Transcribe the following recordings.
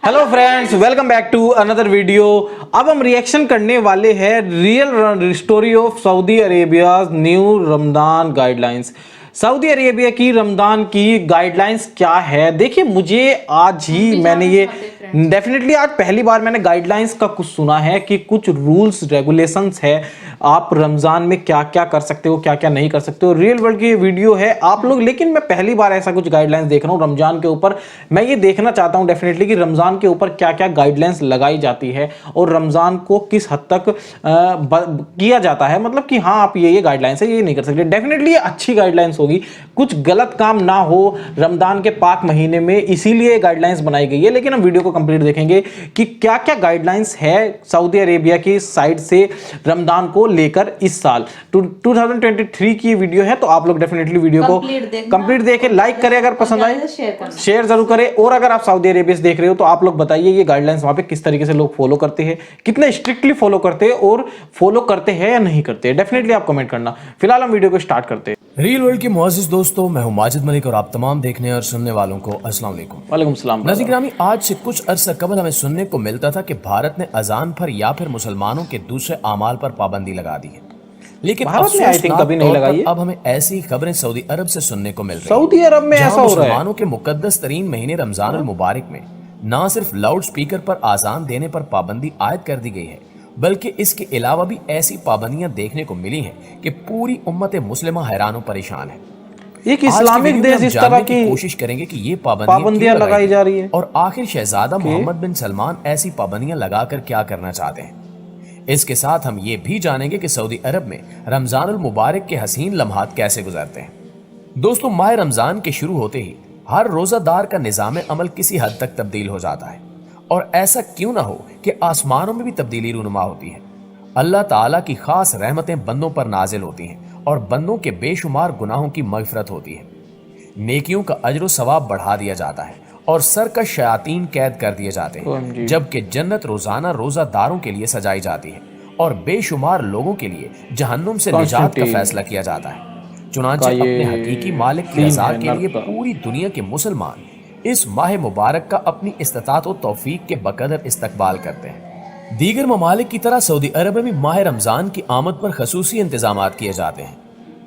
Hello friends, welcome back to another video. अब हम reaction करने वाले हैं real story of Saudi Arabia new Ramadan guidelines. Saudi Arabia की रमदान की गाइडलाइंस क्या है? देखिए, मुझे आज ही मैंने ये डेफिनेटली आज पहली बार मैंने गाइडलाइंस का कुछ सुना है कि कुछ रूल्स रेगुलेशंस है, आप रमजान में क्या क्या कर सकते हो, क्या क्या नहीं कर सकते हो। रियल वर्ल्ड की ये वीडियो है आप लोग, लेकिन मैं पहली बार ऐसा कुछ गाइडलाइंस देख रहा हूँ रमजान के ऊपर। मैं ये देखना चाहता हूँ डेफिनेटली कि रमजान के ऊपर क्या क्या गाइडलाइंस लगाई जाती है और रमजान को किस हद तक किया जाता है। मतलब कि हाँ, आप ये गाइडलाइंस है, ये नहीं कर सकते। डेफिनेटली ये अच्छी गाइडलाइंस होगी, कुछ गलत काम ना हो रमजान के पाक महीने में, इसीलिए गाइडलाइंस बनाई गई है। लेकिन हम वीडियो को कंप्लीट देखेंगे कि क्या क्या गाइडलाइंस है सऊदी अरेबिया की साइड से रमजान को लेकर इस साल 2023 की वीडियो है। तो आप लोग डेफिनेटली वीडियो को कंप्लीट देखें, लाइक करें, अगर पसंद आए शेयर जरूर करें। और अगर आप सऊदी अरेबिया से देख रहे हो तो आप लोग बताइए ये गाइडलाइंस वहां पे किस तरीके से लोग फॉलो करते हैं, कितने स्ट्रिक्टली फॉलो करते हैं और फॉलो करते हैं या नहीं करते। डेफिनेटली आप कमेंट करना। फिलहाल हम वीडियो को स्टार्ट करते हैं। रियल वर्ल्ड के मुअज़्ज़िज़ दोस्तों, मैं हूं माजिद मलिक और आप तमाम देखने और सुनने वालों को अस्सलाम वालेकुम। वालेकुम सलाम। नाज़रीन ग्रामी, आज से कुछ अरसा कबल हमें सुनने को मिलता था कि भारत ने अजान पर या फिर मुसलमानों के दूसरे आमाल पर पाबंदी लगा दी है, लेकिन भारत ने आई थिंक कभी नहीं लगाई है। अब हमें ऐसी खबरें सऊदी अरब से सुनने को मिल रही हैं। सऊदी अरब में ऐसा हो रहा है। मुसलमानों के मुकद्दस तरीन महीने रमजान अल मुबारक में ना सिर्फ लाउड स्पीकर पर आजान देने पर पाबंदी आयद कर दी गई है, बल्कि इसके अलावा भी ऐसी पाबंदियां देखने को मिली हैं कि पूरी उम्मत मुस्लिमा हैरान और परेशान है। एक इस्लामिक देश इस तरह की कोशिश करेंगे कि ये पाबंदियां लगाई जा रही है और आखिर शहजादा मोहम्मद बिन सलमान ऐसी पाबंदियां लगाकर क्या करना चाहते हैं। इसके साथ हम ये भी जानेंगे कि सऊदी अरब में रमजान अल मुबारक के हसीन लम्हात कैसे गुजरते हैं। दोस्तों, माह रमजान के शुरू होते ही हर रोजादार का निजाम अमल किसी हद तक तब्दील हो जाता है, और ऐसा क्यों ना हो कि आसमानों में भी तब्दीली रूनुमा होती है। अल्लाह ताला की खास रहमतें बंदों पर नाजिल होती हैं और बंदों के बेशुमार गुनाहों की मगफरत होती है। नेकियों का अजर सवाब बढ़ा दिया जाता है और सरकश शयातीन कैद कर दिए जाते हैं, जबकि जन्नत रोजाना रोजादारों के लिए सजाई जाती है और बेशुमार लोगों के लिए जहन्नुम से निजात का फैसला किया जाता है। चुनांचे अपने हकीकी मालिक की रज़ा के लिए पूरी दुनिया के मुसलमान इस माह मुबारक का अपनी इस्तिताअत और तौफीक के बकदर इस्तकबाल करते हैं। दीगर ममालिक की तरह सऊदी अरब में भी माह रमजान की आमद पर खसूसी इंतजामात किए जाते हैं।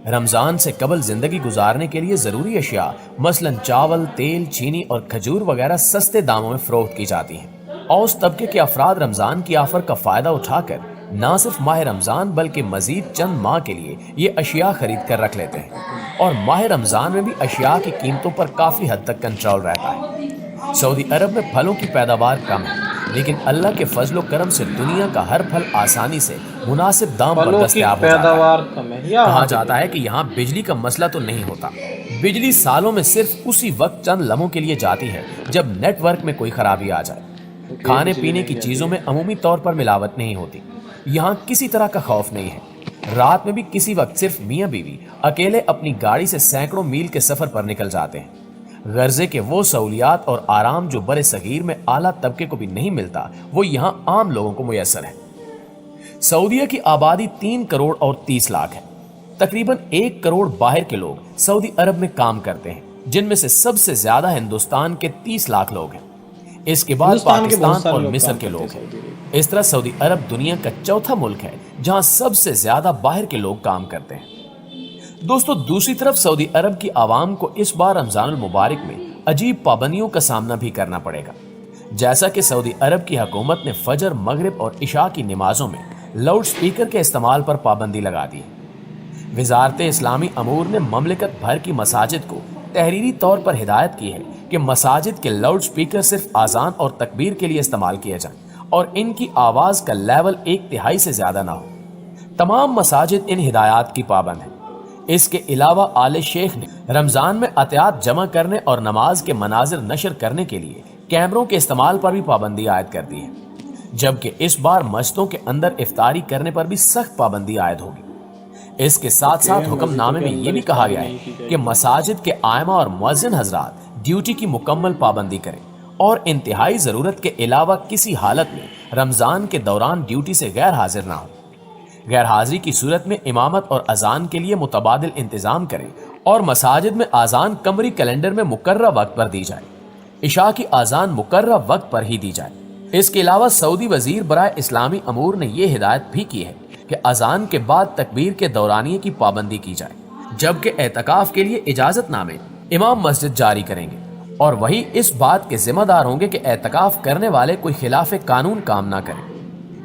रमजान से कबल जिंदगी गुजारने के लिए जरूरी अशिया मसलन चावल, तेल, चीनी और खजूर वगैरह सस्ते दामों में फरोख्त की जाती हैं। औस तबके के अफराद रमजान की ऑफर का फायदा उठाकर न सिर्फ माह रमजान बल्कि मजीद चंद माह के लिए ये अशिया खरीद कर रख लेते हैं, और माह रमजान में भी अशिया की कीमतों पर काफी हद तक कंट्रोल रहता है। सऊदी अरब में फलों की पैदावार कम है, लेकिन अल्लाह के फजलो करम से दुनिया का हर फल आसानी से मुनासिब दाम पर दस्तयाब हो जाता है। कहा जाता है कि यहाँ बिजली का मसला तो नहीं होता। बिजली सालों में सिर्फ उसी वक्त चंद लम्हों के लिए जाती है जब नेटवर्क में कोई खराबी आ जाए। खाने पीने की चीजों में अमूमी तौर पर मिलावट नहीं होती। यहाँ किसी तरह का खौफ नहीं है। रात में भी किसी वक्त सिर्फ मियाँ बीवी अकेले अपनी गाड़ी से सैकड़ों मील के सफर पर निकल जाते हैं। गर्जे के वो सहूलियात और आराम जो बड़े सगीर में आला तबके को भी नहीं मिलता, वो यहाँ आम लोगों को मुयस्सर है। सऊदीया की आबादी 3 करोड़ और 30 लाख है। तकरीबन 1 करोड़ बाहर के लोग सऊदी अरब में काम करते हैं, जिनमें से सबसे ज्यादा हिंदुस्तान के 30 लाख लोग हैं। इसके बाद पाकिस्तान और मिस्र के लोग हैं। इस तरह सऊदी अरब दुनिया का चौथा मुल्क है जहां सबसे ज्यादा बाहर के लोग काम करते हैं। दोस्तों, दूसरी तरफ सऊदी अरब की आवाम को इस बार रमजान अल मुबारक में अजीब पाबंदियों का सामना भी करना पड़ेगा। जैसा कि सऊदी अरब की हुकूमत ने फजर, मगरिब और इशा की नमाजों में लाउड स्पीकर के इस्तेमाल पर पाबंदी लगा दी है। वजारत इस्लामी अमूर ने ममलिकत भर की मसाजिद को तहरीरी तौर पर हिदायत की है कि मसाजिद के लाउड स्पीकर सिर्फ आजान और तकबीर के लिए इस्तेमाल किए जाएं और इनकी आवाज का लेवल 1/3 से ज्यादा ना हो। तमाम मसाजिद इन हिदायत की पाबंद हैं। इसके अलावा आले शेख ने रमजान में अतियात जमा करने और नमाज के मनाजिर नशर करने के लिए कैमरों के इस्तेमाल पर भी पाबंदी आयद कर दी है, जबकि इस बार मस्जिदों के अंदर इफ्तारी करने पर भी सख्त पाबंदी आयद होगी। इसके साथ साथ हुक्मनामे में यह भी कहा गया है कि मसाजिद के आयमा और मुअज्जिन हजरात ड्यूटी की मुकम्मल पाबंदी करें और इंतहाई जरूरत के अलावा किसी हालत में रमजान के दौरान ड्यूटी से गैर हाजिर ना हो। गैर हाजिरी की सूरत में इमामत और अजान के लिए मुतबादिल इंतजाम करें और मसाजिद में आजान कमरी कैलेंडर में मुकर्रर वक्त पर दी जाए। इशा की आजान मुकर्रर वक्त पर ही दी जाए। इसके अलावा सऊदी वजीर बराए इस्लामी अमूर ने यह हिदायत भी की है कि अजान के बाद तकबीर के दौरानिये की पाबंदी की जाए, जबकि एतकाफ के लिए इजाजतनामे इमाम मस्जिद जारी करेंगे और वही इस बात के जिम्मेदार होंगे कि एतकाफ करने वाले कोई खिलाफ कानून काम ना करें।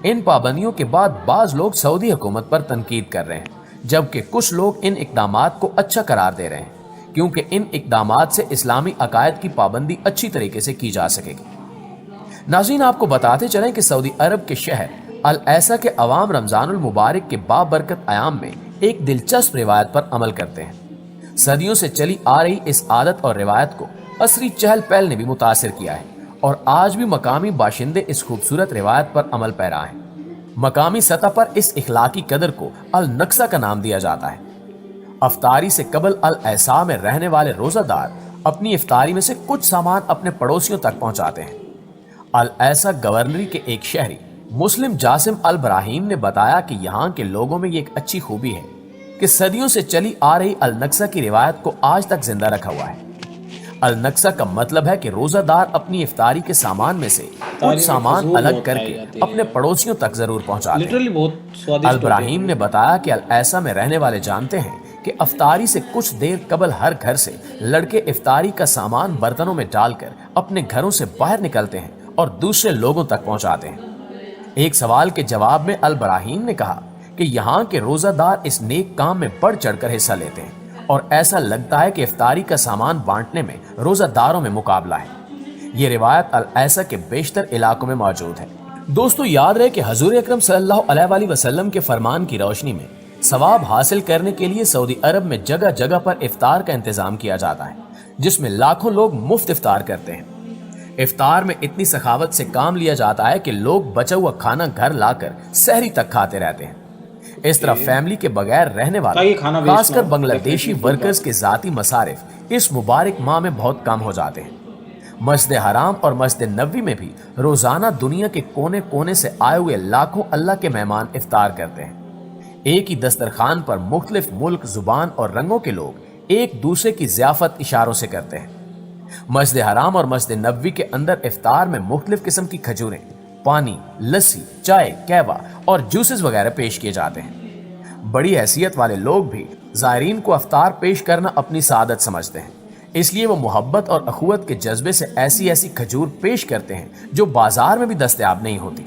इन पाबंदियों के बाद बाज लोग सऊदी हुकूमत पर तनकीद कर रहे हैं, जबकि कुछ लोग इन इकदामात को अच्छा करार दे रहे हैं, क्योंकि इन इकदामात से इस्लामी अकायद की पाबंदी अच्छी तरीके से की जा सकेगी। नाज़रीन, आपको बताते चलें कि सऊदी अरब के शहर अल ऐसा के अवाम रमजानुल मुबारक के बाबरकत आयाम में एक दिलचस्प रिवायत पर अमल करते हैं। सदियों से चली आ रही इस आदत और रिवायत को असरी चहल पहल ने भी मुतासिर किया है और आज भी मकामी बाशिंदे इस खूबसूरत रिवायत पर अमल पैरा हैं। मकामी सतह पर इस इखलाकी कदर को अल नक्सा का नाम दिया जाता है। अफ्तारी से कबल अल ऐसा में रहने वाले रोजादार अपनी इफ्तारी में से कुछ सामान अपने पड़ोसियों तक पहुंचाते हैं। अल ऐसा गवर्नरी के एक शहरी मुस्लिम जासिम अल ब्राहीम ने बताया कि यहाँ के लोगों में ये एक अच्छी खूबी है कि सदियों से चली आ रही अल नक्सा की रिवायत को आज तक जिंदा रखा हुआ है। अल नक्सा का मतलब है कि रोजादार अपनी इफ्तारी के सामान में से कुछ सामान अलग करके अपने पड़ोसियों तक जरूर पहुंचाते हैं। अल ब्राहीम ने बताया कि अल ऐसा में रहने वाले जानते हैं कि इफ्तारी से कुछ देर कबल हर घर से लड़के इफ्तारी का सामान बर्तनों में डालकर अपने घरों से बाहर निकलते हैं और दूसरे लोगों तक पहुंचाते हैं। एक सवाल के जवाब में अल ब्राहीम ने कहा कि यहाँ के रोजादार इस नेक काम में बढ़ चढ़कर हिस्सा लेते हैं और ऐसा लगता है कि इफ्तारी का सामान बांटने में रोजादारों में मुकाबला है। ये रिवायत अल ऐसा के बेशतर इलाकों में मौजूद है। दोस्तों, याद रहे कि हजूर अकरम सल्लल्लाहु अलैहि वसल्लम के फरमान की रोशनी में सवाब हासिल करने के लिए सऊदी अरब में जगह जगह पर इफ्तार का इंतजाम किया जाता है, जिसमें लाखों लोग मुफ्त इफ्तार करते हैं। इफ्तार में इतनी सखावत से काम लिया जाता है कि लोग बचा हुआ खाना घर लाकर सहरी तक खाते रहते हैं। इस तरह फैमिली के बगैर रहने वाले खासकर बांग्लादेशी वर्कर्स के जाती मसारिफ इस मुबारक माह में बहुत कम हो जाते हैं। मस्जिद हराम और मस्जिद नबवी में भी रोजाना दुनिया के कोने कोने से आए हुए लाखों अल्लाह के मेहमान इफ्तार करते हैं। एक ही दस्तरखान पर मुख्तलिफ मुल्क, जुबान और रंगों के लोग एक दूसरे की ज़ियाफत इशारों से करते हैं। मस्जिद हराम और मस्जिद नबवी के अंदर इफ्तार में मुख्तलिफ किस्म की खजूरें, पानी, लस्सी, चाय, कहवा और जूसेस वगैरह पेश किए जाते हैं। बड़ी हैसियत वाले लोग भी ज़ायरीन को इफ्तार पेश करना अपनी सादत समझते हैं, इसलिए वो मोहब्बत और अखुवत के जज्बे से ऐसी ऐसी खजूर पेश करते हैं जो बाजार में भी दस्तयाब नहीं होती।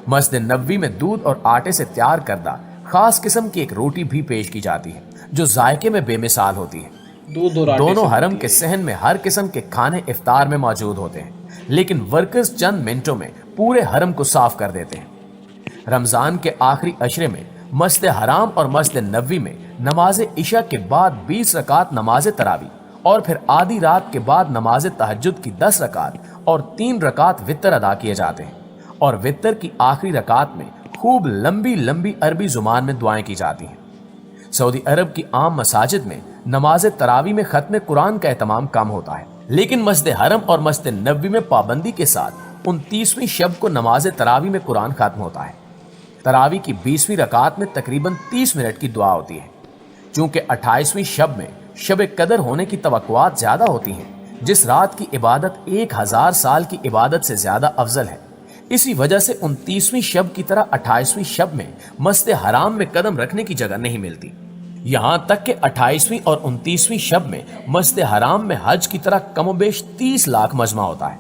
मस्जिद नबवी में दूध और आटे से तैयार करदा खास किस्म की एक रोटी भी पेश की जाती है जो जायके में बेमिसाल होती है। दोनों हरम के सहन में हर किस्म के खाने इफ्तार में मौजूद होते हैं, लेकिन वर्कर्स चंद मिनटों में पूरे हरम को साफ कर देते हैं। रमजान के आखिरी अशरे में मस्जिद हराम और मस्जिद नबवी में नमाज इशा के बाद 20 रकात नमाज तरावी और फिर आधी रात के बाद नमाज तहज्जुद की 10 रकात और 3 रकात वितर अदा किए जाते हैं और वितर की आखिरी रकात में खूब लंबी लंबी अरबी जुबान में दुआएं की जाती हैं। सऊदी अरब की आम मसाजिद में नमाज तरावी में खत्म कुरान का एहतमाम कम होता है, लेकिन मस्जिद हरम और मस्जिद नबवी में पाबंदी के साथ 29वीं शब को नमाज तरावी में कुरान खत्म होता है। तरावी की 20वीं रकात में तकरीबन 30 मिनट की दुआ होती है। चूंकि 28वीं शब में शब कदर होने की तवक्कुआत ज्यादा होती हैं, जिस रात की इबादत 1000 साल की इबादत से ज्यादा अफजल है, इसी वजह से 29वीं शब की तरह 28वीं शब में मस्जिद हराम में कदम रखने की जगह नहीं मिलती। यहाँ तक कि 28वीं और 29वीं शब में मस्जिद हराम में हज की तरह कमोबेश 30 लाख मजमा होता है।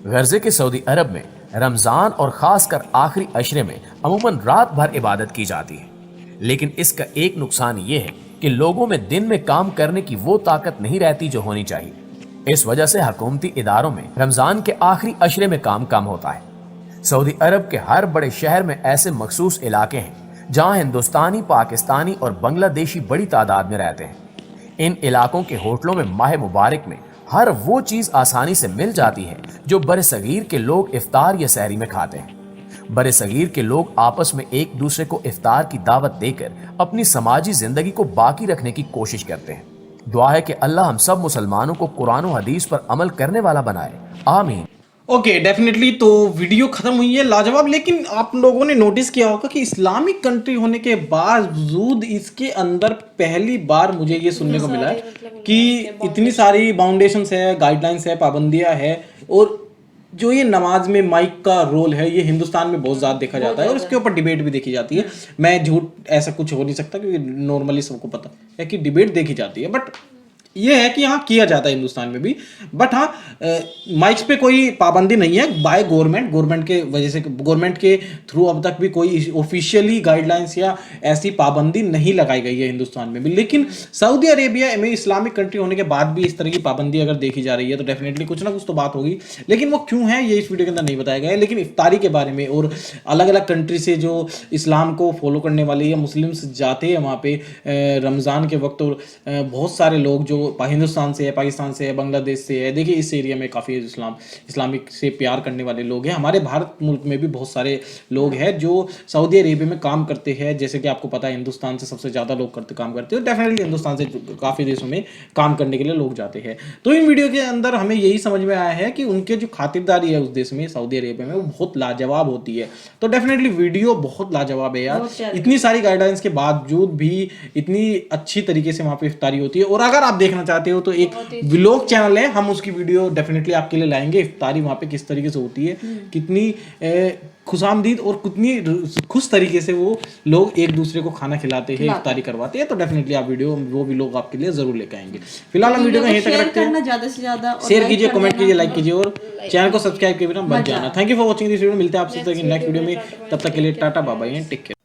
गर्जे के सऊदी अरब में रमजान और खासकर आखिरी अशरे में अमूमन रात भर इबादत की जाती है, लेकिन इसका एक नुकसान ये है कि लोगों में दिन में काम करने की वो ताकत नहीं रहती जो होनी चाहिए। इस वजह से हुकूमती इदारों में रमजान के आखिरी अशरे में काम कम होता है। सऊदी अरब के हर बड़े शहर में ऐसे मखसूस इलाके हैं जहां हिंदुस्तानी, पाकिस्तानी और बांग्लादेशी बड़ी तादाद में रहते हैं। इन इलाकों के होटलों में माह मुबारक में हर वो चीज आसानी से मिल जाती है जो बरसगीर के लोग इफ्तार या सहरी में खाते हैं। बरसगीर के लोग आपस में एक दूसरे को इफ्तार की दावत देकर अपनी समाजी जिंदगी को बाकी रखने की कोशिश करते हैं। दुआ है कि अल्लाह हम सब मुसलमानों को कुरान और हदीस पर अमल करने वाला बनाए। आमीन। Okay definitely. तो वीडियो खत्म हुई है लाजवाब, लेकिन आप लोगों ने नोटिस किया होगा कि इस्लामिक कंट्री होने के बावजूद इसके अंदर पहली बार मुझे ये सुनने को मिला है कि इतनी सारी बाउंडेशंस है, गाइडलाइंस है, पाबंदियां है, और जो ये नमाज में माइक का रोल है ये हिंदुस्तान में बहुत ज़्यादा देखा जाता है और इसके ऊपर डिबेट भी देखी जाती है। मैं झूठ ऐसा कुछ हो नहीं सकता क्योंकि नॉर्मली सबको पता है कि डिबेट देखी जाती है, बट ये है कि हाँ किया जाता है हिंदुस्तान में भी। बट हाँ माइक्स पे कोई पाबंदी नहीं है बाय गवर्नमेंट के वजह से, गवर्नमेंट के थ्रू अब तक भी कोई ऑफिशियली गाइडलाइंस या ऐसी पाबंदी नहीं लगाई गई है हिंदुस्तान में भी। लेकिन सऊदी अरेबिया में इस्लामिक कंट्री होने के बाद भी इस तरह की पाबंदी अगर देखी जा रही है तो डेफिनेटली कुछ ना कुछ तो बात होगी, लेकिन वो क्यों है ये इस वीडियो के अंदर नहीं बताया गया है। लेकिन इफ्तारी के बारे में और अलग अलग कंट्री से जो इस्लाम को फॉलो करने वाले या मुस्लिम्स जाते हैं वहाँ पे रमज़ान के वक्त, और बहुत सारे लोग जो हिंदुस्तान से है, पाकिस्तान से है, बांग्लादेश से है, देखिए इस एरिया में काफ़ी इस्लामिक से प्यार करने वाले लोग हैं। हमारे भारत मुल्क में भी बहुत सारे लोग हैं जो सऊदी अरेबिया में काम करते हैं, जैसे कि आपको पता है हिंदुस्तान से सबसे ज़्यादा लोग काम करते हैं, डेफिनेटली हिंदुस्तान से काफ़ी देशों में काम करने के लिए लोग जाते हैं। तो इन वीडियो के अंदर हमें यही समझ में आया है कि उनके जो खातिरदारी है उस देश में, सऊदी अरेबिया में, वो बहुत लाजवाब होती है। तो डेफिनेटली वीडियो बहुत लाजवाब है यार, इतनी सारी गाइडलाइंस के बावजूद भी इतनी अच्छी तरीके से वहाँ पे इफ्तारी होती है। और अगर आप देखना चाहते हो तो एक व्लॉग चैनल है, हम उसकी वीडियो डेफिनेटली आपके लिए लाएंगे, इफ्तारी वहाँ पे किस तरीके से होती है, कितनी खुशामदीद और कितनी खुश तरीके से वो लोग एक दूसरे को खाना खिलाते हैं, इफ्तारी करवाते हैं। तो डेफिनेटली आप वो व्लॉग आपके लिए जरूर लेकर आएंगे। फिलहाल हम वीडियो को यहीं तक रखते हैं, ज्यादा से ज्यादा शेयर कीजिए, कमेंट कीजिए, लाइक कीजिए और चैनल को सब्सक्राइब किए बिना मत जाना। Thank you for watching this video, मिलते हैं आपसे नेक्स्ट वीडियो में, तब तक के लिए tata bye bye and take care.